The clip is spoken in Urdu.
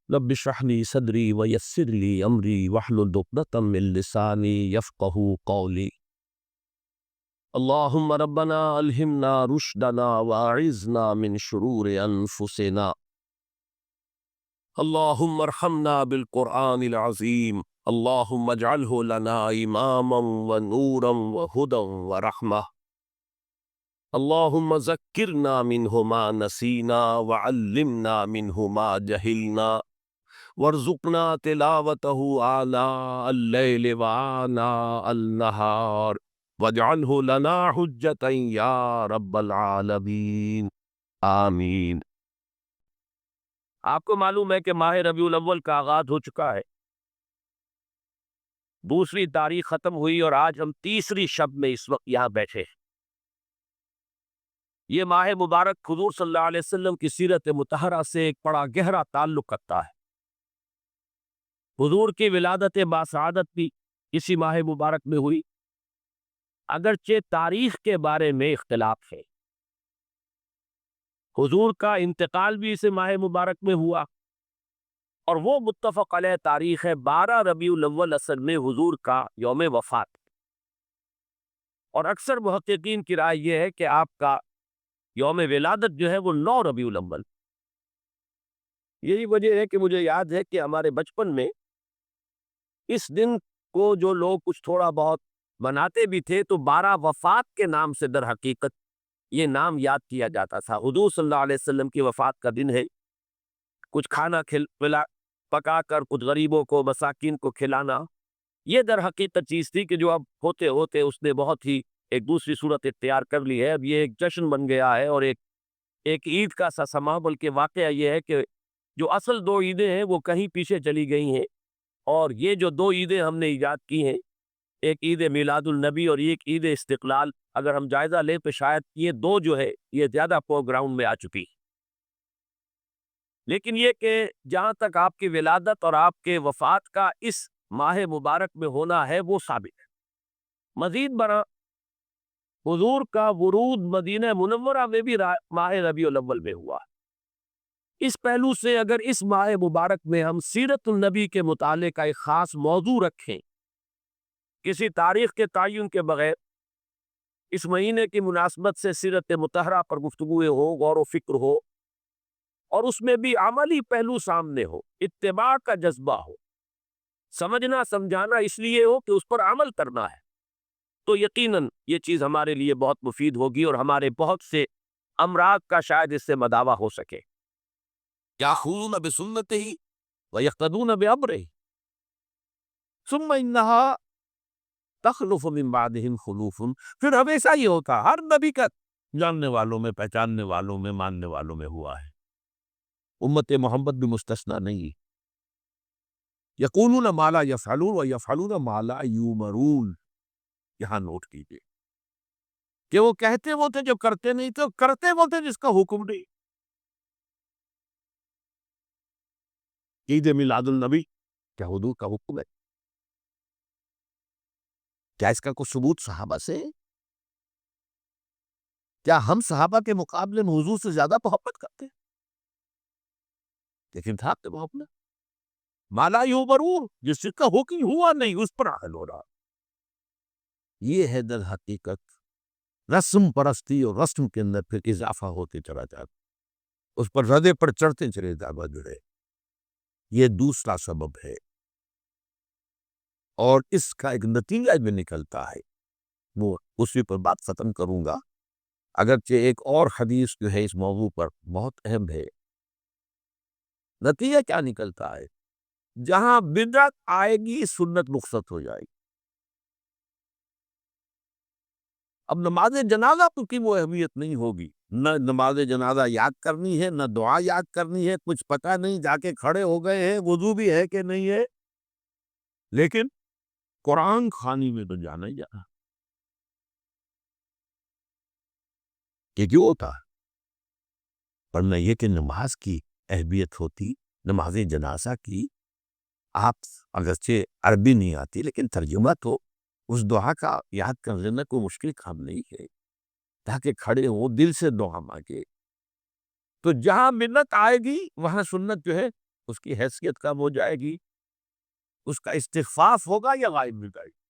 رب اشرح لي صدري ويسر لي امري واحلل عقدة من لساني يفقهوا قولي. اللهم ربنا الهمنا رشدنا واعذنا من شرور انفسنا. اللهم ارحمنا بالقرآن العظيم. اللهم اجعله لنا اماما ونورا وهدى ورحمة. اللهم ذكرنا منه ما نسينا وعلمنا منه ما جهلنا وارزقنا تلاوته آناء الليل وآناء النهار واجعله لنا حجة یا رب العالمین آمین۔ آپ کو معلوم ہے کہ ماہ ربیع الاول کا آغاز ہو چکا ہے، دوسری تاریخ ختم ہوئی اور آج ہم تیسری شب میں اس وقت یہاں بیٹھے ہیں۔ یہ ماہ مبارک حضور صلی اللہ علیہ وسلم کی سیرت مطہرہ سے ایک بڑا گہرا تعلق رکھتا ہے۔ حضور کی ولادت باسعادت بھی اسی ماہ مبارک میں ہوئی، اگرچہ تاریخ کے بارے میں اختلاف ہے۔ حضور کا انتقال بھی اسی ماہ مبارک میں ہوا، اور وہ متفق علیہ تاریخ ہے 12 ربیع الاول اصل میں حضور کا یوم وفات، اور اکثر محققین کی رائے یہ ہے کہ آپ کا یوم ولادت جو ہے وہ 9 ربیع الاول۔ یہی وجہ ہے کہ مجھے یاد ہے کہ ہمارے بچپن میں اس دن کو جو لوگ کچھ تھوڑا بہت مناتے بھی تھے تو 12 وفات کے نام سے در حقیقت یہ نام یاد کیا جاتا تھا۔ حضور صلی اللہ علیہ وسلم کی وفات کا دن ہے، کچھ کھانا پکا کر کچھ غریبوں کو مساکین کو کھلانا، یہ در حقیقت چیز تھی کہ جو اب ہوتے ہوتے اس نے بہت ہی ایک دوسری صورت اختیار کر لی ہے۔ اب یہ ایک جشن بن گیا ہے اور ایک عید کا سا سما، بلکہ واقعہ یہ ہے کہ جو اصل دو عیدیں ہیں وہ کہیں پیچھے چلی گئی ہیں، اور یہ جو دو عیدیں ہم نے ایجاد کی ہیں، ایک عید میلاد النبی اور ایک عید استقلال، اگر ہم جائزہ لیں تو شاید یہ دو جو ہے یہ زیادہ فور گراؤنڈ میں آ چکی۔ لیکن یہ کہ جہاں تک آپ کی ولادت اور آپ کے وفات کا اس ماہ مبارک میں ہونا ہے وہ ثابت ہے۔ مزید برآں حضور کا ورود مدینہ منورہ میں بھی ماہ ربیع الاول میں ہوا۔ اس پہلو سے اگر اس ماہ مبارک میں ہم سیرت النبی کے مطالعے کا ایک خاص موضوع رکھیں، کسی تاریخ کے تعین کے بغیر اس مہینے کی مناسبت سے سیرت مطہرہ پر گفتگو ہو، غور و فکر ہو، اور اس میں بھی عملی پہلو سامنے ہو، اتباع کا جذبہ ہو، سمجھنا سمجھانا اس لیے ہو کہ اس پر عمل کرنا ہے، تو یقیناً یہ چیز ہمارے لیے بہت مفید ہوگی اور ہمارے بہت سے امراض کا شاید اس سے مداوع ہو سکے۔ یاخذون بسنتہ ویقتدون بامرہ ثم انہا تخلف من بعدہم خلوف۔ پھر ہمیشہ یہ ہوتا، ہر نبی کا جاننے والوں میں، پہچاننے والوں میں، ماننے والوں میں ہوا ہے، امت محمد بھی مستثنیٰ نہیں۔ یقولون ما لا یفعلون ویفعلون ما لا یؤمرون۔ یہاں نوٹ کیجئے کہ وہ کہتے وہ تھے جو کرتے نہیں تھے، کرتے وہ تھے جس کا حکم نہیں۔ عید میلاد النبی کیا حضور کا حکم ہے؟ کیا اس کا کوئی ثبوت صحابہ سے؟ کیا ہم صحابہ کے مقابلے میں حضور سے زیادہ محبت کرتے ہیں؟ لیکن تھا کہ محبت مالا یؤمرون، جس کا حکم ہوا نہیں اس پر عمل ہو رہا۔ یہ ہے در حقیقت رسم پرستی، اور رسم کے اندر پھر اضافہ ہوتے چلا جاتا، اس پر ردے پر چڑھتے چلے دعویٰ جڑے۔ یہ دوسرا سبب ہے، اور اس کا ایک نتیجہ بھی نکلتا ہے، وہ اسی پر بات ختم کروں گا، اگرچہ ایک اور حدیث جو ہے اس موضوع پر بہت اہم ہے۔ نتیجہ کیا نکلتا ہے؟ جہاں بدعت آئے گی سنت رخصت ہو جائے گی۔ اب نماز جنازہ تو کی وہ اہمیت نہیں ہوگی، نہ نماز جنازہ یاد کرنی ہے، نہ دعا یاد کرنی ہے، کچھ پتہ نہیں، جا کے کھڑے ہو گئے ہیں، وضو بھی ہے کہ نہیں ہے، لیکن قرآن خوانی میں تو جانا ہی جانا۔ یہ کیوں ہوتا؟ ورنہ یہ کہ نماز کی اہمیت ہوتی، نماز جنازہ کی، آپ اگرچہ عربی نہیں آتی لیکن ترجمہ تو اس دعا کا یاد کر لینا کوئی مشکل کام نہیں ہے، تاکہ کھڑے ہوں دل سے دعا مانگے۔ تو جہاں منت آئے گی وہاں سنت جو ہے اس کی حیثیت کم ہو جائے گی، اس کا استخفاف ہوگا یا غائب ہو جائے گی؟